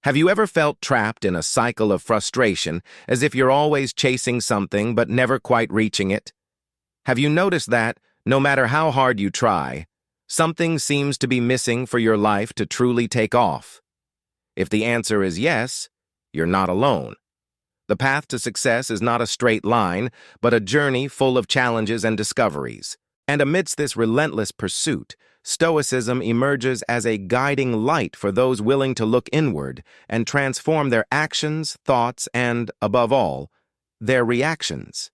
Have you ever felt trapped in a cycle of frustration, as if you're always chasing something but never quite reaching it? Have you noticed that, no matter how hard you try, something seems to be missing for your life to truly take off? If the answer is yes, you're not alone. The path to success is not a straight line, but a journey full of challenges and discoveries. And amidst this relentless pursuit, Stoicism emerges as a guiding light for those willing to look inward and transform their actions, thoughts, and, above all, their reactions.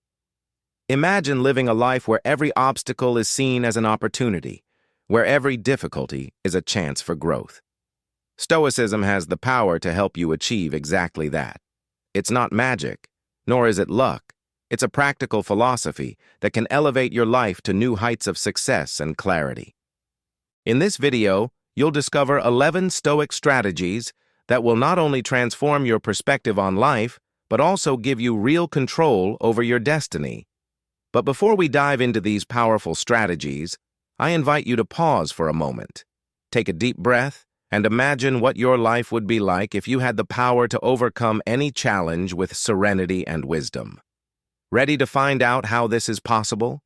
Imagine living a life where every obstacle is seen as an opportunity, where every difficulty is a chance for growth. Stoicism has the power to help you achieve exactly that. It's not magic, nor is it luck. It's a practical philosophy that can elevate your life to new heights of success and clarity. In this video, you'll discover 11 Stoic strategies that will not only transform your perspective on life, but also give you real control over your destiny. But before we dive into these powerful strategies, I invite you to pause for a moment. Take a deep breath and imagine what your life would be like if you had the power to overcome any challenge with serenity and wisdom. Ready to find out how this is possible?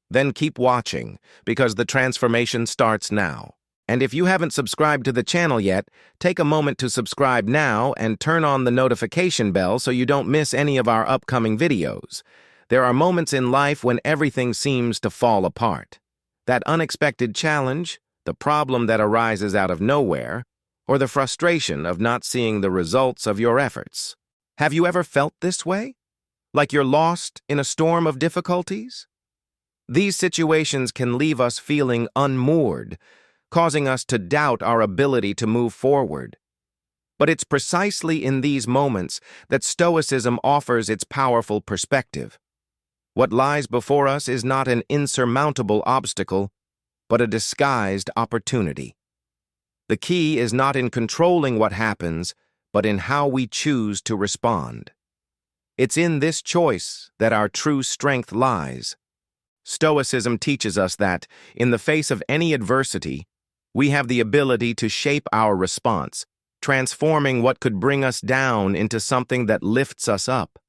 Then keep watching, because the transformation starts now. And if you haven't subscribed to the channel yet, take a moment to subscribe now and turn on the notification bell so you don't miss any of our upcoming videos. There are moments in life when everything seems to fall apart. That unexpected challenge, the problem that arises out of nowhere, or the frustration of not seeing the results of your efforts. Have you ever felt this way? Like you're lost in a storm of difficulties? These situations can leave us feeling unmoored, causing us to doubt our ability to move forward. But it's precisely in these moments that Stoicism offers its powerful perspective. What lies before us is not an insurmountable obstacle, but a disguised opportunity. The key is not in controlling what happens, but in how we choose to respond. It's in this choice that our true strength lies. Stoicism teaches us that, in the face of any adversity, we have the ability to shape our response, transforming what could bring us down into something that lifts us up.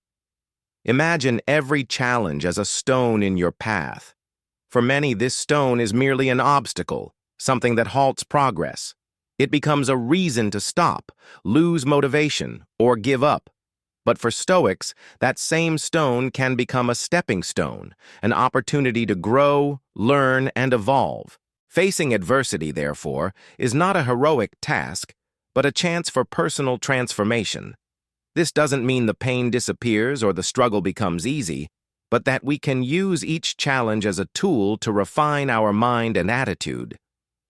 Imagine every challenge as a stone in your path. For many, this stone is merely an obstacle, something that halts progress. It becomes a reason to stop, lose motivation, or give up. But for Stoics, that same stone can become a stepping stone, an opportunity to grow, learn, and evolve. Facing adversity, therefore, is not a heroic task, but a chance for personal transformation. This doesn't mean the pain disappears or the struggle becomes easy, but that we can use each challenge as a tool to refine our mind and attitude.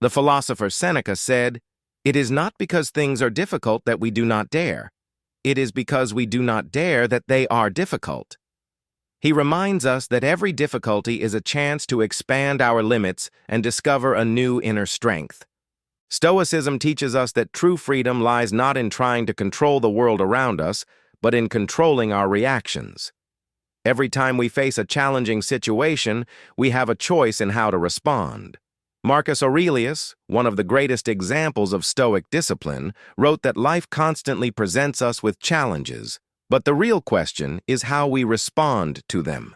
The philosopher Seneca said, "It is not because things are difficult that we do not dare. It is because we do not dare that they are difficult." He reminds us that every difficulty is a chance to expand our limits and discover a new inner strength. Stoicism teaches us that true freedom lies not in trying to control the world around us, but in controlling our reactions. Every time we face a challenging situation, we have a choice in how to respond. Marcus Aurelius, one of the greatest examples of Stoic discipline, wrote that life constantly presents us with challenges, but the real question is how we respond to them.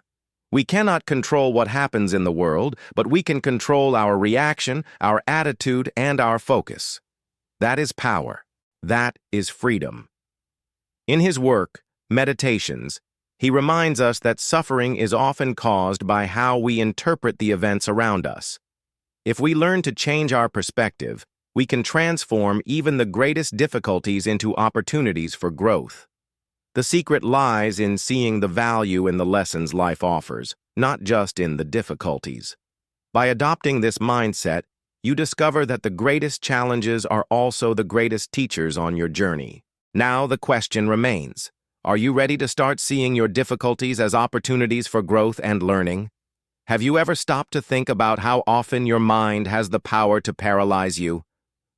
We cannot control what happens in the world, but we can control our reaction, our attitude, and our focus. That is power. That is freedom. In his work, Meditations, he reminds us that suffering is often caused by how we interpret the events around us. If we learn to change our perspective, we can transform even the greatest difficulties into opportunities for growth. The secret lies in seeing the value in the lessons life offers, not just in the difficulties. By adopting this mindset, you discover that the greatest challenges are also the greatest teachers on your journey. Now the question remains, are you ready to start seeing your difficulties as opportunities for growth and learning? Have you ever stopped to think about how often your mind has the power to paralyze you?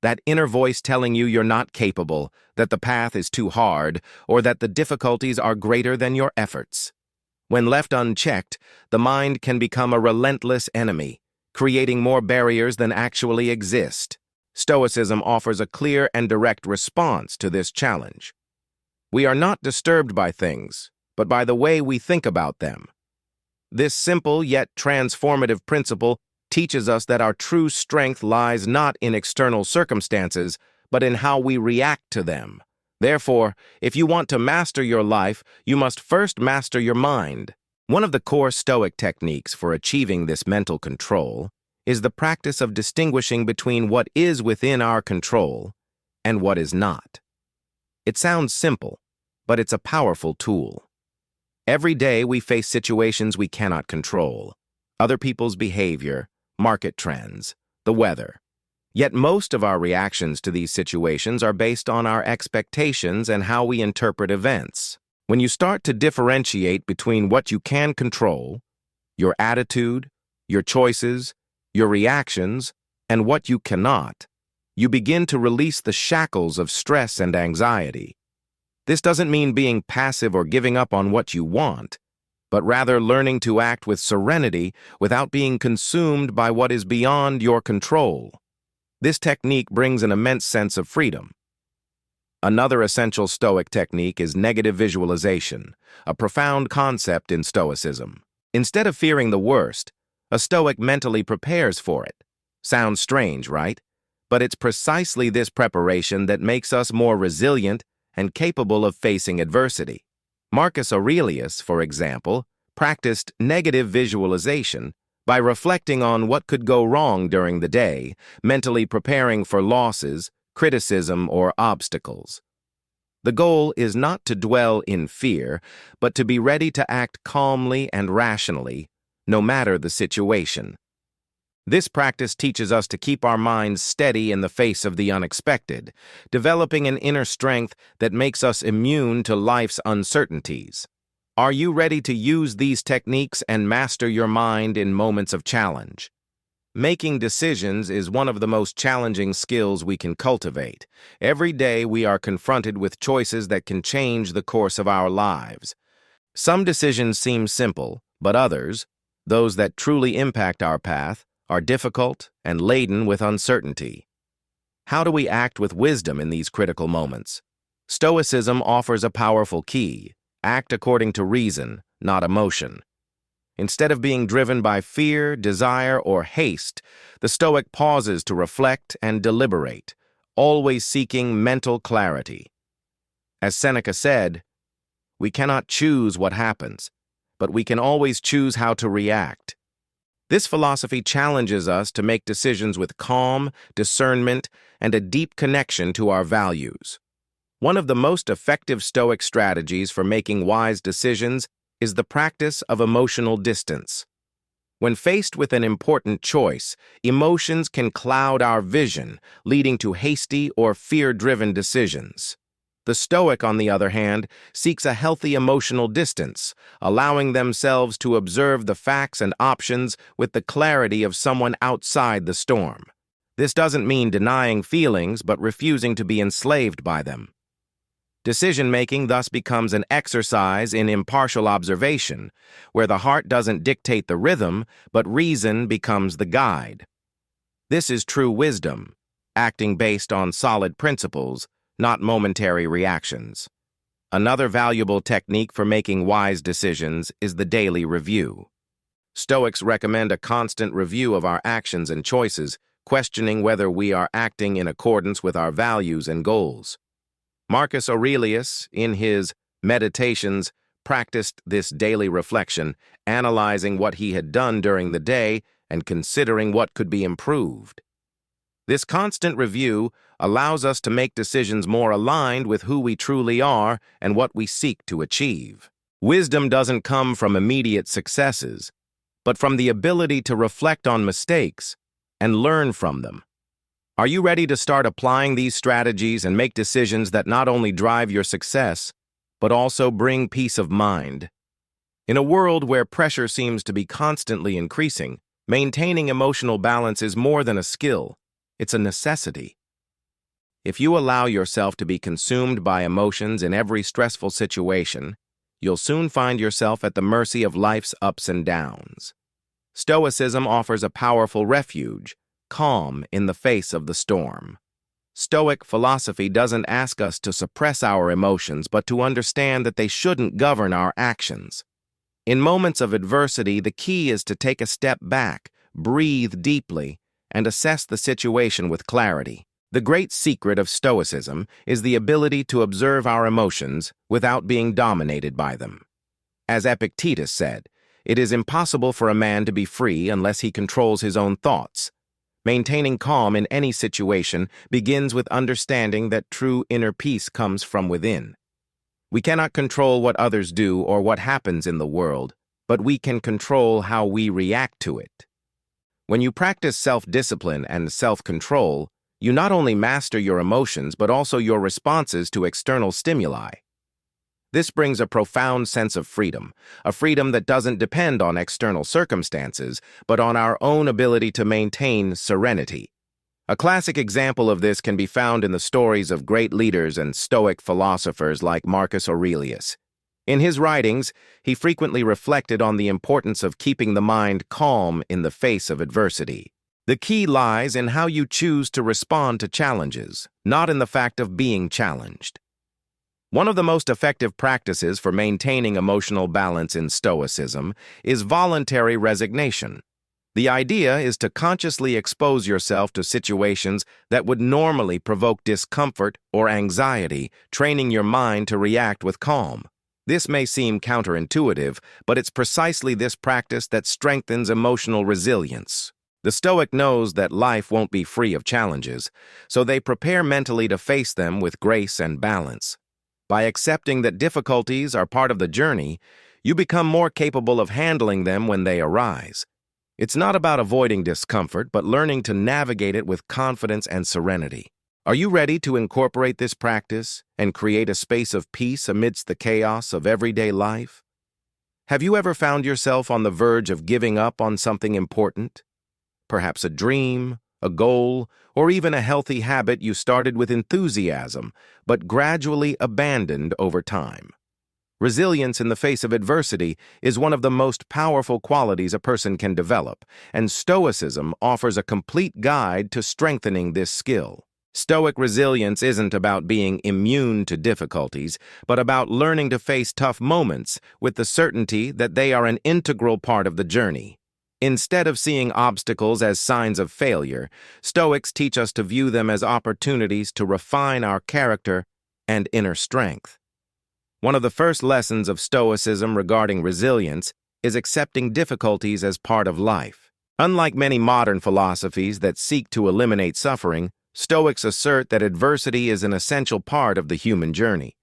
That inner voice telling you you're not capable, that the path is too hard, or that the difficulties are greater than your efforts. When left unchecked, the mind can become a relentless enemy, creating more barriers than actually exist. Stoicism offers a clear and direct response to this challenge. We are not disturbed by things, but by the way we think about them. This simple yet transformative principle teaches us that our true strength lies not in external circumstances, but in how we react to them. Therefore, if you want to master your life, you must first master your mind. One of the core Stoic techniques for achieving this mental control is the practice of distinguishing between what is within our control and what is not. It sounds simple, but it's a powerful tool. Every day we face situations we cannot control: other people's behavior, market trends, the weather. Yet most of our reactions to these situations are based on our expectations and how we interpret events. When you start to differentiate between what you can control, your attitude, your choices, your reactions, and what you cannot, you begin to release the shackles of stress and anxiety. This doesn't mean being passive or giving up on what you want, but rather learning to act with serenity without being consumed by what is beyond your control. This technique brings an immense sense of freedom. Another essential Stoic technique is negative visualization, a profound concept in Stoicism. Instead of fearing the worst, a Stoic mentally prepares for it. Sounds strange, right? But it's precisely this preparation that makes us more resilient and capable of facing adversity. Marcus Aurelius, for example, practiced negative visualization by reflecting on what could go wrong during the day, mentally preparing for losses, criticism, or obstacles. The goal is not to dwell in fear, but to be ready to act calmly and rationally, no matter the situation. This practice teaches us to keep our minds steady in the face of the unexpected, developing an inner strength that makes us immune to life's uncertainties. Are you ready to use these techniques and master your mind in moments of challenge? Making decisions is one of the most challenging skills we can cultivate. Every day we are confronted with choices that can change the course of our lives. Some decisions seem simple, but others, those that truly impact our path, are difficult and laden with uncertainty. How do we act with wisdom in these critical moments? Stoicism offers a powerful key: act according to reason, not emotion. Instead of being driven by fear, desire, or haste, the Stoic pauses to reflect and deliberate, always seeking mental clarity. As Seneca said, "We cannot choose what happens, but we can always choose how to react." This philosophy challenges us to make decisions with calm, discernment, and a deep connection to our values. One of the most effective Stoic strategies for making wise decisions is the practice of emotional distance. When faced with an important choice, emotions can cloud our vision, leading to hasty or fear-driven decisions. The Stoic, on the other hand, seeks a healthy emotional distance, allowing themselves to observe the facts and options with the clarity of someone outside the storm. This doesn't mean denying feelings, but refusing to be enslaved by them. Decision-making thus becomes an exercise in impartial observation, where the heart doesn't dictate the rhythm, but reason becomes the guide. This is true wisdom, acting based on solid principles, not momentary reactions. Another valuable technique for making wise decisions is the daily review. Stoics recommend a constant review of our actions and choices, questioning whether we are acting in accordance with our values and goals. Marcus Aurelius, in his Meditations, practiced this daily reflection, analyzing what he had done during the day and considering what could be improved. This constant review allows us to make decisions more aligned with who we truly are and what we seek to achieve. Wisdom doesn't come from immediate successes, but from the ability to reflect on mistakes and learn from them. Are you ready to start applying these strategies and make decisions that not only drive your success, but also bring peace of mind? In a world where pressure seems to be constantly increasing, maintaining emotional balance is more than a skill, it's a necessity. If you allow yourself to be consumed by emotions in every stressful situation, you'll soon find yourself at the mercy of life's ups and downs. Stoicism offers a powerful refuge, calm in the face of the storm. Stoic philosophy doesn't ask us to suppress our emotions, but to understand that they shouldn't govern our actions. In moments of adversity, the key is to take a step back, breathe deeply, and assess the situation with clarity. The great secret of Stoicism is the ability to observe our emotions without being dominated by them. As Epictetus said, it is impossible for a man to be free unless he controls his own thoughts. Maintaining calm in any situation begins with understanding that true inner peace comes from within. We cannot control what others do or what happens in the world, but we can control how we react to it. When you practice self-discipline and self-control, you not only master your emotions but also your responses to external stimuli. This brings a profound sense of freedom, a freedom that doesn't depend on external circumstances, but on our own ability to maintain serenity. A classic example of this can be found in the stories of great leaders and Stoic philosophers like Marcus Aurelius. In his writings, he frequently reflected on the importance of keeping the mind calm in the face of adversity. The key lies in how you choose to respond to challenges, not in the fact of being challenged. One of the most effective practices for maintaining emotional balance in Stoicism is voluntary resignation. The idea is to consciously expose yourself to situations that would normally provoke discomfort or anxiety, training your mind to react with calm. This may seem counterintuitive, but it's precisely this practice that strengthens emotional resilience. The Stoic knows that life won't be free of challenges, so they prepare mentally to face them with grace and balance. By accepting that difficulties are part of the journey, you become more capable of handling them when they arise. It's not about avoiding discomfort, but learning to navigate it with confidence and serenity. Are you ready to incorporate this practice and create a space of peace amidst the chaos of everyday life? Have you ever found yourself on the verge of giving up on something important? Perhaps a dream, a goal, or even a healthy habit you started with enthusiasm, but gradually abandoned over time. Resilience in the face of adversity is one of the most powerful qualities a person can develop, and Stoicism offers a complete guide to strengthening this skill. Stoic resilience isn't about being immune to difficulties, but about learning to face tough moments with the certainty that they are an integral part of the journey. Instead of seeing obstacles as signs of failure, Stoics teach us to view them as opportunities to refine our character and inner strength. One of the first lessons of Stoicism regarding resilience is accepting difficulties as part of life. Unlike many modern philosophies that seek to eliminate suffering, Stoics assert that adversity is an essential part of the human journey.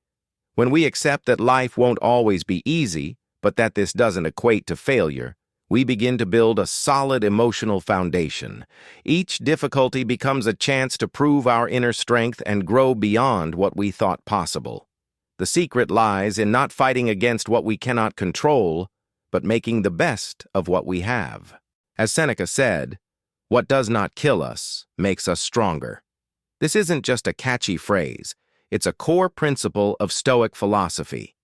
When we accept that life won't always be easy, but that this doesn't equate to failure, we begin to build a solid emotional foundation. Each difficulty becomes a chance to prove our inner strength and grow beyond what we thought possible. The secret lies in not fighting against what we cannot control, but making the best of what we have. As Seneca said, "What does not kill us makes us stronger." This isn't just a catchy phrase, it's a core principle of Stoic philosophy.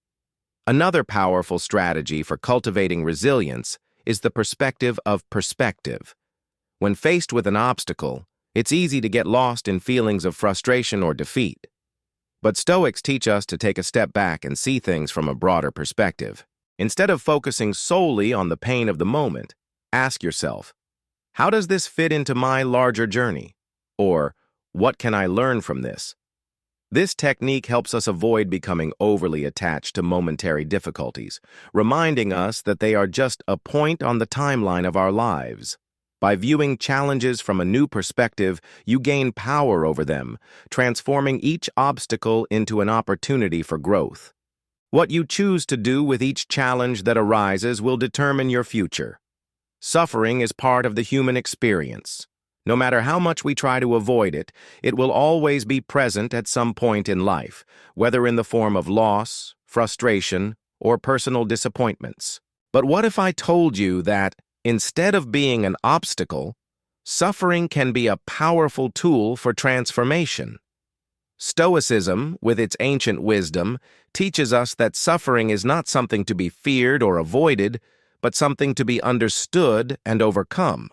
Another powerful strategy for cultivating resilience is the perspective of perspective. When faced with an obstacle, it's easy to get lost in feelings of frustration or defeat. But Stoics teach us to take a step back and see things from a broader perspective. Instead of focusing solely on the pain of the moment, ask yourself, how does this fit into my larger journey? Or, what can I learn from this? This technique helps us avoid becoming overly attached to momentary difficulties, reminding us that they are just a point on the timeline of our lives. By viewing challenges from a new perspective, you gain power over them, transforming each obstacle into an opportunity for growth. What you choose to do with each challenge that arises will determine your future. Suffering is part of the human experience. No matter how much we try to avoid it, it will always be present at some point in life, whether in the form of loss, frustration, or personal disappointments. But what if I told you that, instead of being an obstacle, suffering can be a powerful tool for transformation? Stoicism, with its ancient wisdom, teaches us that suffering is not something to be feared or avoided, but something to be understood and overcome.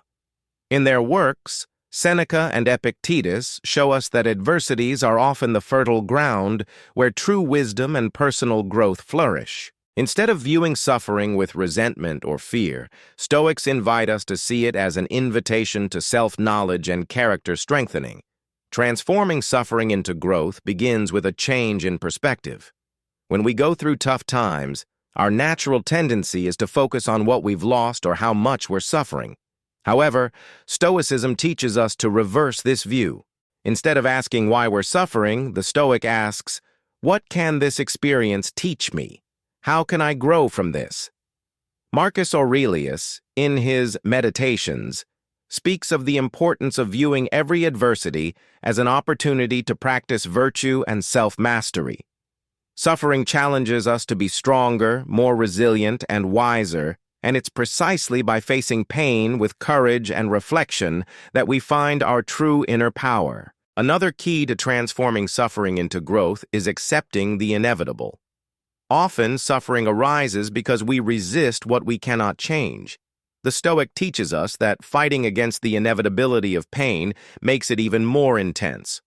In their works, Seneca and Epictetus show us that adversities are often the fertile ground where true wisdom and personal growth flourish. Instead of viewing suffering with resentment or fear, Stoics invite us to see it as an invitation to self-knowledge and character strengthening. Transforming suffering into growth begins with a change in perspective. When we go through tough times, our natural tendency is to focus on what we've lost or how much we're suffering. However, Stoicism teaches us to reverse this view. Instead of asking why we're suffering, the Stoic asks, what can this experience teach me? How can I grow from this? Marcus Aurelius, in his Meditations, speaks of the importance of viewing every adversity as an opportunity to practice virtue and self-mastery. Suffering challenges us to be stronger, more resilient, and wiser, and it's precisely by facing pain with courage and reflection that we find our true inner power. Another key to transforming suffering into growth is accepting the inevitable. Often, suffering arises because we resist what we cannot change. The Stoic teaches us that fighting against the inevitability of pain makes it even more intense.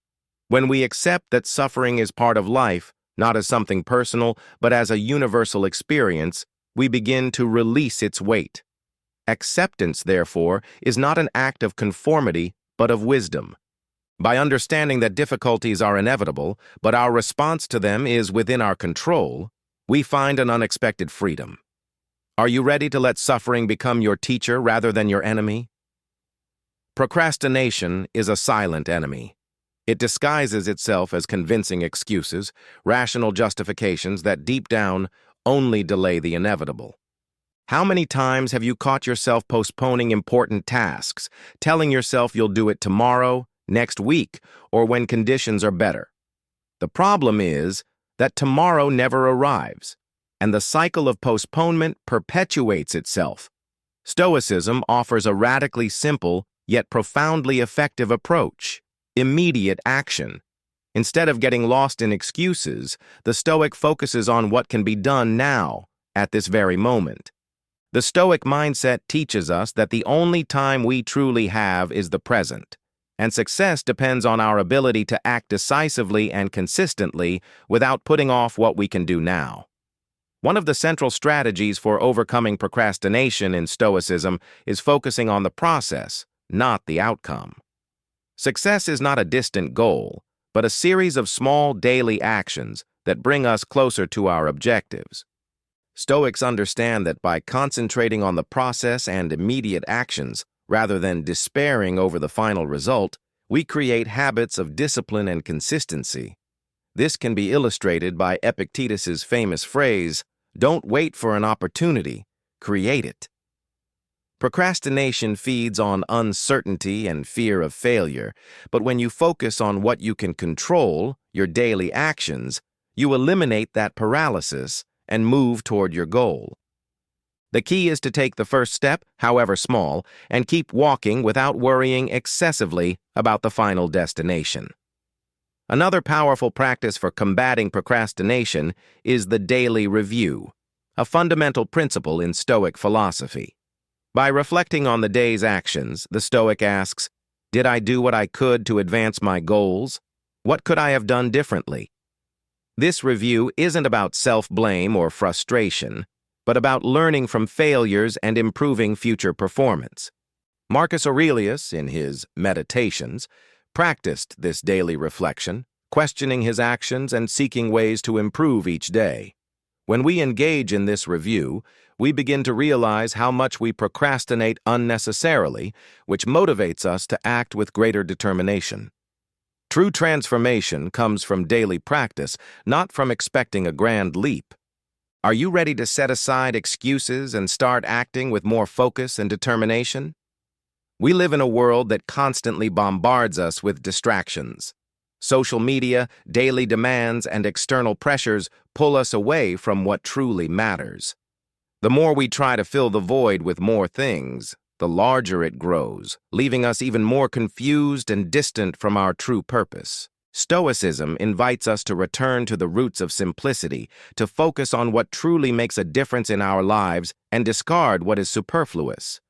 When we accept that suffering is part of life, not as something personal, but as a universal experience, we begin to release its weight. Acceptance, therefore, is not an act of conformity, but of wisdom. By understanding that difficulties are inevitable, but our response to them is within our control, we find an unexpected freedom. Are you ready to let suffering become your teacher rather than your enemy? Procrastination is a silent enemy. It disguises itself as convincing excuses, rational justifications that deep down only delay the inevitable. How many times have you caught yourself postponing important tasks, telling yourself you'll do it tomorrow, next week, or when conditions are better? The problem is that tomorrow never arrives, and the cycle of postponement perpetuates itself. Stoicism offers a radically simple, yet profoundly effective approach: immediate action. Instead of getting lost in excuses, the Stoic focuses on what can be done now, at this very moment. The Stoic mindset teaches us that the only time we truly have is the present, and success depends on our ability to act decisively and consistently without putting off what we can do now. One of the central strategies for overcoming procrastination in Stoicism is focusing on the process, not the outcome. Success is not a distant goal, but a series of small daily actions that bring us closer to our objectives. Stoics understand that by concentrating on the process and immediate actions, rather than despairing over the final result, we create habits of discipline and consistency. This can be illustrated by Epictetus's famous phrase, "Don't wait for an opportunity, create it." Procrastination feeds on uncertainty and fear of failure, but when you focus on what you can control, your daily actions, you eliminate that paralysis and move toward your goal. The key is to take the first step, however small, and keep walking without worrying excessively about the final destination. Another powerful practice for combating procrastination is the daily review, a fundamental principle in Stoic philosophy. By reflecting on the day's actions, the Stoic asks, did I do what I could to advance my goals? What could I have done differently? This review isn't about self-blame or frustration, but about learning from failures and improving future performance. Marcus Aurelius, in his Meditations, practiced this daily reflection, questioning his actions and seeking ways to improve each day. When we engage in this review, we begin to realize how much we procrastinate unnecessarily, which motivates us to act with greater determination. True transformation comes from daily practice, not from expecting a grand leap. Are you ready to set aside excuses and start acting with more focus and determination? We live in a world that constantly bombards us with distractions. Social media, daily demands, and external pressures pull us away from what truly matters. The more we try to fill the void with more things, the larger it grows, leaving us even more confused and distant from our true purpose. Stoicism invites us to return to the roots of simplicity, to focus on what truly makes a difference in our lives and discard what is superfluous.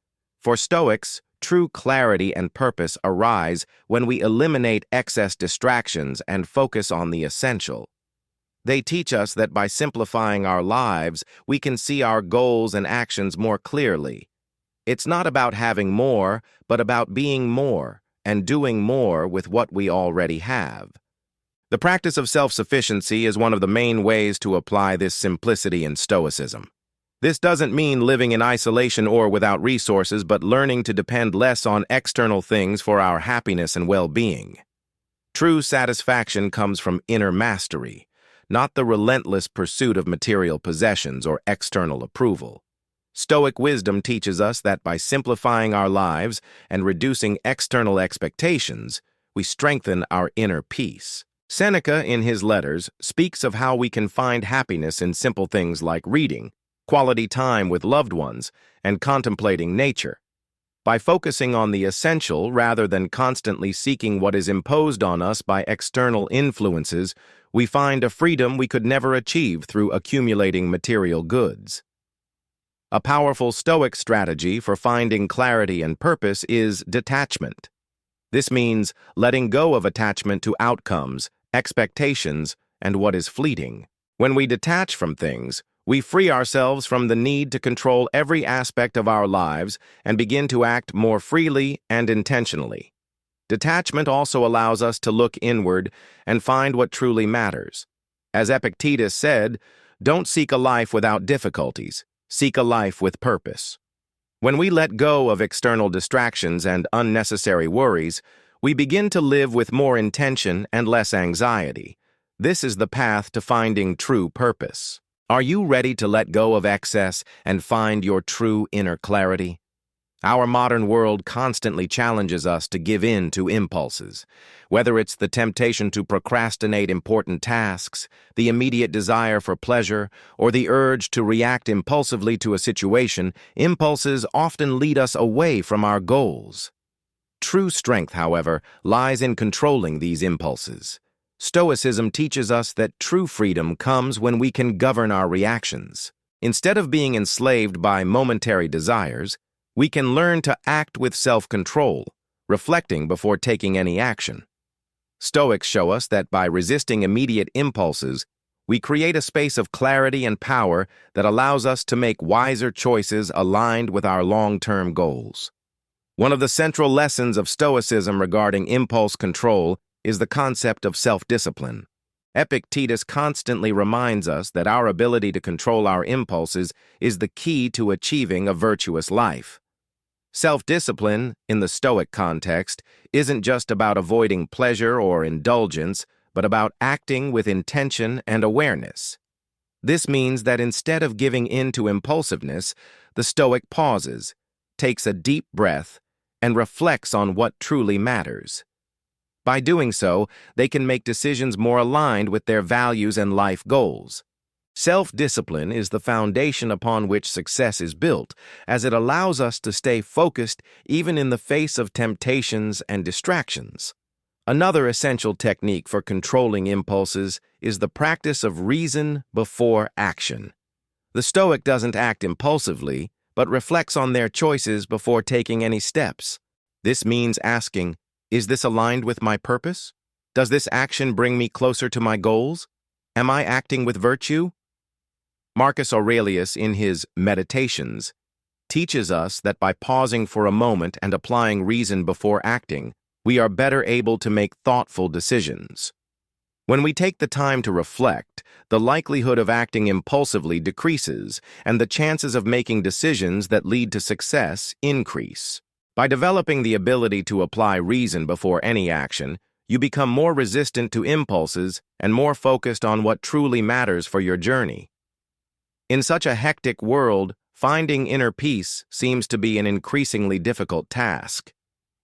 For Stoics, true clarity and purpose arise when we eliminate excess distractions and focus on the essential. They teach us that by simplifying our lives, we can see our goals and actions more clearly. It's not about having more, but about being more and doing more with what we already have. The practice of self-sufficiency is one of the main ways to apply this simplicity in Stoicism. This doesn't mean living in isolation or without resources, but learning to depend less on external things for our happiness and well-being. True satisfaction comes from inner mastery, not the relentless pursuit of material possessions or external approval. Stoic wisdom teaches us that by simplifying our lives and reducing external expectations, we strengthen our inner peace. Seneca, in his letters, speaks of how we can find happiness in simple things like reading, quality time with loved ones, and contemplating nature. By focusing on the essential rather than constantly seeking what is imposed on us by external influences, we find a freedom we could never achieve through accumulating material goods. A powerful Stoic strategy for finding clarity and purpose is detachment. This means letting go of attachment to outcomes, expectations, and what is fleeting. When we detach from things, we free ourselves from the need to control every aspect of our lives and begin to act more freely and intentionally. Detachment also allows us to look inward and find what truly matters. As Epictetus said, "Don't seek a life without difficulties, seek a life with purpose." When we let go of external distractions and unnecessary worries, we begin to live with more intention and less anxiety. This is the path to finding true purpose. Are you ready to let go of excess and find your true inner clarity? Our modern world constantly challenges us to give in to impulses. Whether it's the temptation to procrastinate important tasks, the immediate desire for pleasure, or the urge to react impulsively to a situation, impulses often lead us away from our goals. True strength, however, lies in controlling these impulses. Stoicism teaches us that true freedom comes when we can govern our reactions. Instead of being enslaved by momentary desires, we can learn to act with self-control, reflecting before taking any action. Stoics show us that by resisting immediate impulses, we create a space of clarity and power that allows us to make wiser choices aligned with our long-term goals. One of the central lessons of Stoicism regarding impulse control is the concept of self-discipline. Epictetus constantly reminds us that our ability to control our impulses is the key to achieving a virtuous life. Self-discipline, in the Stoic context, isn't just about avoiding pleasure or indulgence, but about acting with intention and awareness. This means that instead of giving in to impulsiveness, the Stoic pauses, takes a deep breath, and reflects on what truly matters. By doing so, they can make decisions more aligned with their values and life goals. Self-discipline is the foundation upon which success is built, as it allows us to stay focused even in the face of temptations and distractions. Another essential technique for controlling impulses is the practice of reason before action. The Stoic doesn't act impulsively, but reflects on their choices before taking any steps. This means asking, "Is this aligned with my purpose? Does this action bring me closer to my goals? Am I acting with virtue?" Marcus Aurelius, in his Meditations, teaches us that by pausing for a moment and applying reason before acting, we are better able to make thoughtful decisions. When we take the time to reflect, the likelihood of acting impulsively decreases, and the chances of making decisions that lead to success increase. By developing the ability to apply reason before any action, you become more resistant to impulses and more focused on what truly matters for your journey. In such a hectic world, finding inner peace seems to be an increasingly difficult task.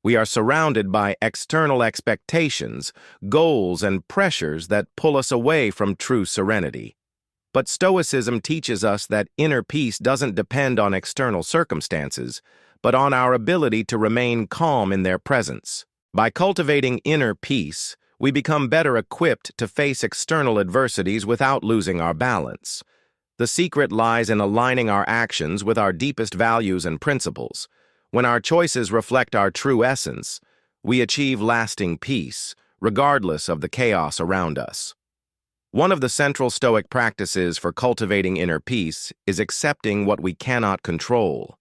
We are surrounded by external expectations, goals, and pressures that pull us away from true serenity. But Stoicism teaches us that inner peace doesn't depend on external circumstances, but on our ability to remain calm in their presence. By cultivating inner peace, we become better equipped to face external adversities without losing our balance. The secret lies in aligning our actions with our deepest values and principles. When our choices reflect our true essence, we achieve lasting peace, regardless of the chaos around us. One of the central Stoic practices for cultivating inner peace is accepting what we cannot control.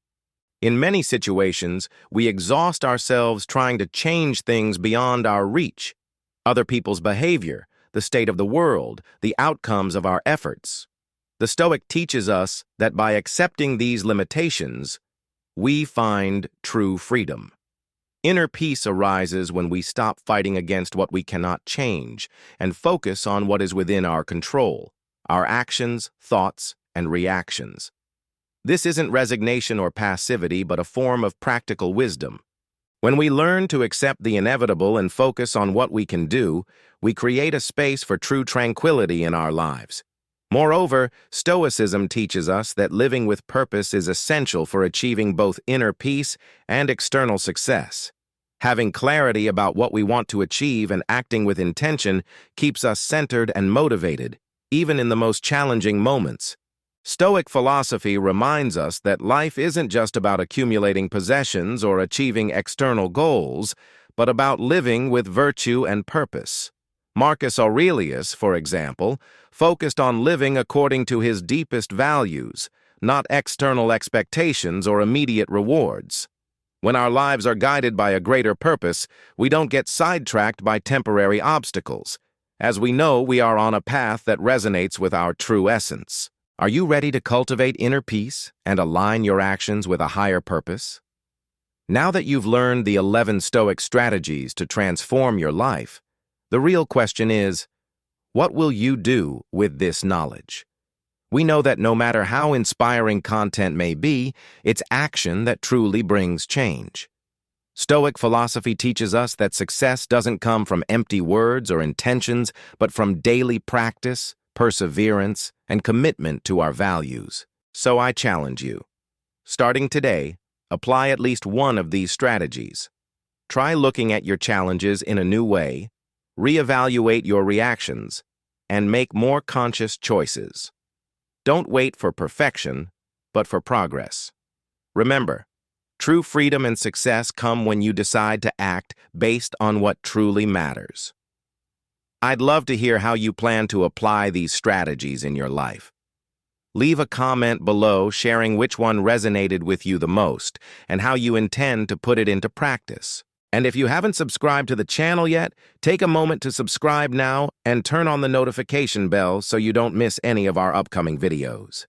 In many situations, we exhaust ourselves trying to change things beyond our reach, other people's behavior, the state of the world, the outcomes of our efforts. The Stoic teaches us that by accepting these limitations, we find true freedom. Inner peace arises when we stop fighting against what we cannot change and focus on what is within our control, our actions, thoughts, and reactions. This isn't resignation or passivity, but a form of practical wisdom. When we learn to accept the inevitable and focus on what we can do, we create a space for true tranquility in our lives. Moreover, Stoicism teaches us that living with purpose is essential for achieving both inner peace and external success. Having clarity about what we want to achieve and acting with intention keeps us centered and motivated, even in the most challenging moments. Stoic philosophy reminds us that life isn't just about accumulating possessions or achieving external goals, but about living with virtue and purpose. Marcus Aurelius, for example, focused on living according to his deepest values, not external expectations or immediate rewards. When our lives are guided by a greater purpose, we don't get sidetracked by temporary obstacles, as we know we are on a path that resonates with our true essence. Are you ready to cultivate inner peace and align your actions with a higher purpose? Now that you've learned the 11 Stoic strategies to transform your life, the real question is, what will you do with this knowledge? We know that no matter how inspiring content may be, it's action that truly brings change. Stoic philosophy teaches us that success doesn't come from empty words or intentions, but from daily practice, perseverance, and commitment to our values. So I challenge you. Starting today, apply at least one of these strategies. Try looking at your challenges in a new way, reevaluate your reactions, and make more conscious choices. Don't wait for perfection, but for progress. Remember, true freedom and success come when you decide to act based on what truly matters. I'd love to hear how you plan to apply these strategies in your life. Leave a comment below sharing which one resonated with you the most and how you intend to put it into practice. And if you haven't subscribed to the channel yet, take a moment to subscribe now and turn on the notification bell so you don't miss any of our upcoming videos.